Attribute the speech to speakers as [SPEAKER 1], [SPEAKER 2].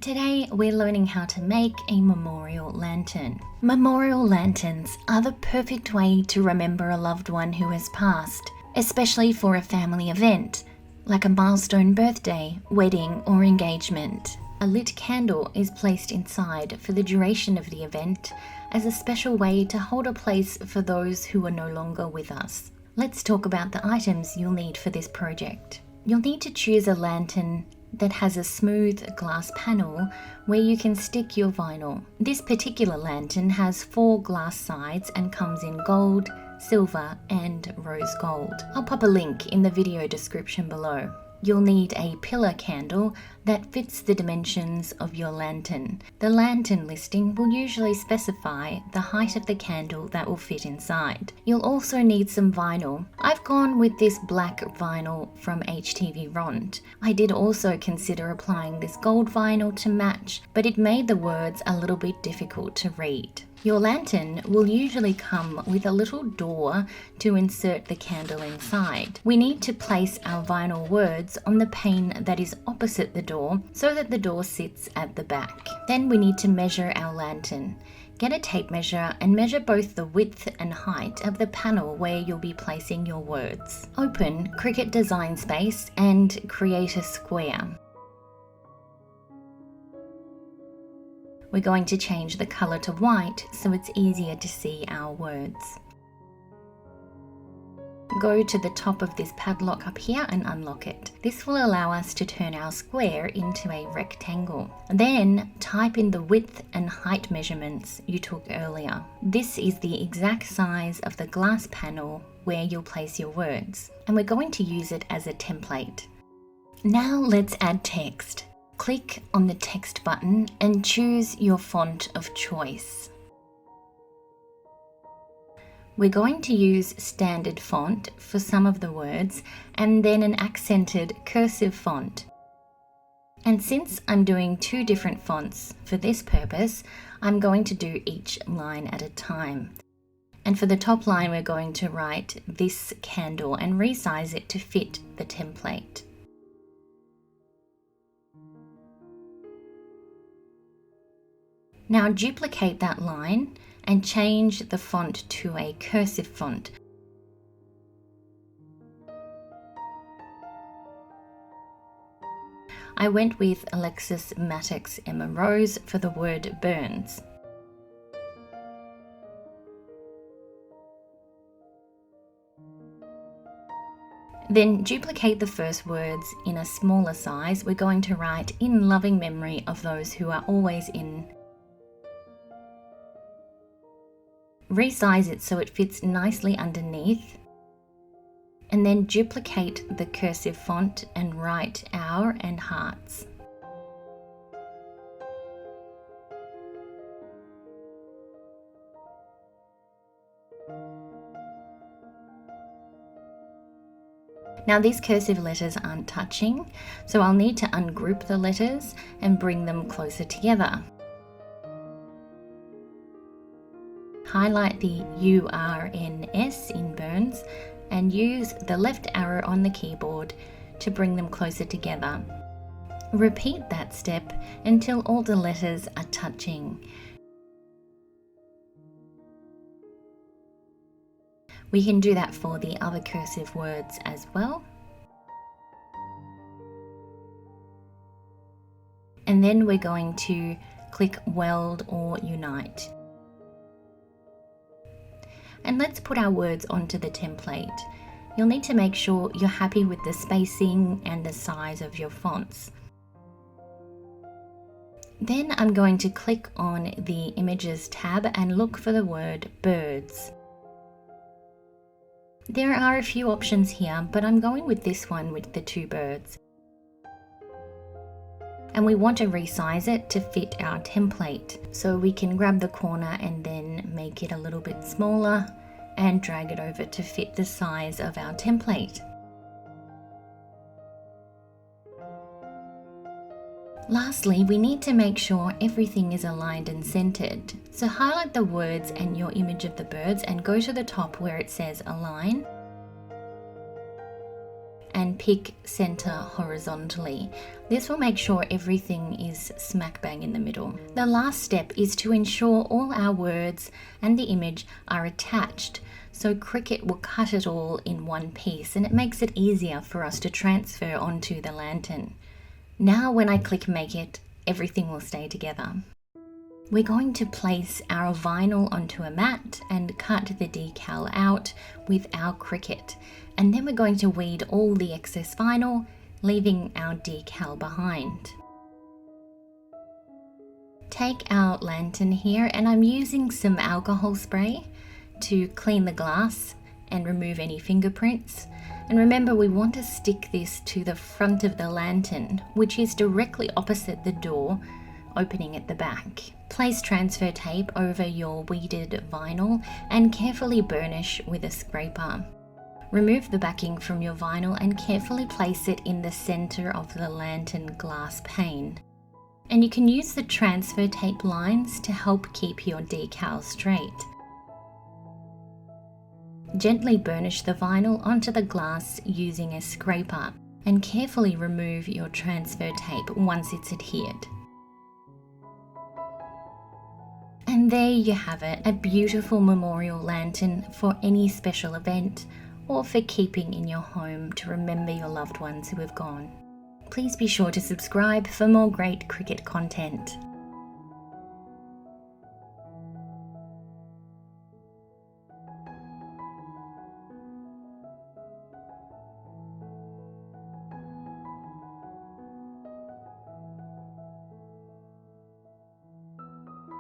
[SPEAKER 1] Today we're learning how to make a memorial lantern. Memorial lanterns are the perfect way to remember a loved one who has passed, especially for a family event, like a milestone birthday, wedding or engagement. A lit candle is placed inside for the duration of the event as a special way to hold a place for those who are no longer with us. Let's talk about the items you'll need for this project. You'll need to choose a lantern that has a smooth glass panel where you can stick your vinyl. This particular lantern has 4 glass sides and comes in gold, silver and rose gold. I'll pop a link in the video description below. You'll need a pillar candle that fits the dimensions of your lantern. The lantern listing will usually specify the height of the candle that will fit inside. You'll also need some vinyl. I've gone with this black vinyl from HTV Rond. I did also consider applying this gold vinyl to match, but it made the words a little bit difficult to read. Your lantern will usually come with a little door to insert the candle inside. We need to place our vinyl words on the pane that is opposite the door so that the door sits at the back. Then we need to measure our lantern. Get a tape measure and measure both the width and height of the panel where you'll be placing your words. Open Cricut Design Space and create a square. We're going to change the color to white so it's easier to see our words. Go to the top of this padlock up here and unlock it. This will allow us to turn our square into a rectangle. Then type in the width and height measurements you took earlier. This is the exact size of the glass panel where you'll place your words, and we're going to use it as a template. Now let's add text. Click on the text button and choose your font of choice. We're going to use standard font for some of the words and then an accented cursive font. And since I'm doing 2 different fonts for this purpose, I'm going to do each line at a time. And for the top line, we're going to write this candle and resize it to fit the template. Now duplicate that line and change the font to a cursive font. I went with Alexis Matix Emma Rose for the word burns. Then duplicate the first words in a smaller size. We're going to write in loving memory of those who are always in. Resize it so it fits nicely underneath, and then duplicate the cursive font and write our and hearts. Now these cursive letters aren't touching, so I'll need to ungroup the letters and bring them closer together. Highlight the URNS in Burns and use the left arrow on the keyboard to bring them closer together. Repeat that step until all the letters are touching. We can do that for the other cursive words as well. And then we're going to click Weld or Unite. And let's put our words onto the template. You'll need to make sure you're happy with the spacing and the size of your fonts. Then I'm going to click on the Images tab and look for the word birds. There are a few options here, but I'm going with this one with the 2 birds. And we want to resize it to fit our template. So we can grab the corner and then make it a little bit smaller and drag it over to fit the size of our template. Lastly, we need to make sure everything is aligned and centered. So highlight the words and your image of the birds and go to the top where it says Align. and pick center horizontally. This will make sure everything is smack bang in the middle. The last step is to ensure all our words and the image are attached. So Cricut will cut it all in one piece, and it makes it easier for us to transfer onto the lantern. Now when I click make it, everything will stay together. We're going to place our vinyl onto a mat and cut the decal out with our Cricut. And then we're going to weed all the excess vinyl, leaving our decal behind. Take our lantern here, and I'm using some alcohol spray to clean the glass and remove any fingerprints. And remember, we want to stick this to the front of the lantern, which is directly opposite the door opening at the back. Place transfer tape over your weeded vinyl and carefully burnish with a scraper. Remove the backing from your vinyl and carefully place it in the center of the lantern glass pane. And you can use the transfer tape lines to help keep your decal straight. Gently burnish the vinyl onto the glass using a scraper and carefully remove your transfer tape once it's adhered. And there you have it, a beautiful memorial lantern for any special event or for keeping in your home to remember your loved ones who have gone. Please be sure to subscribe for more great Cricut content.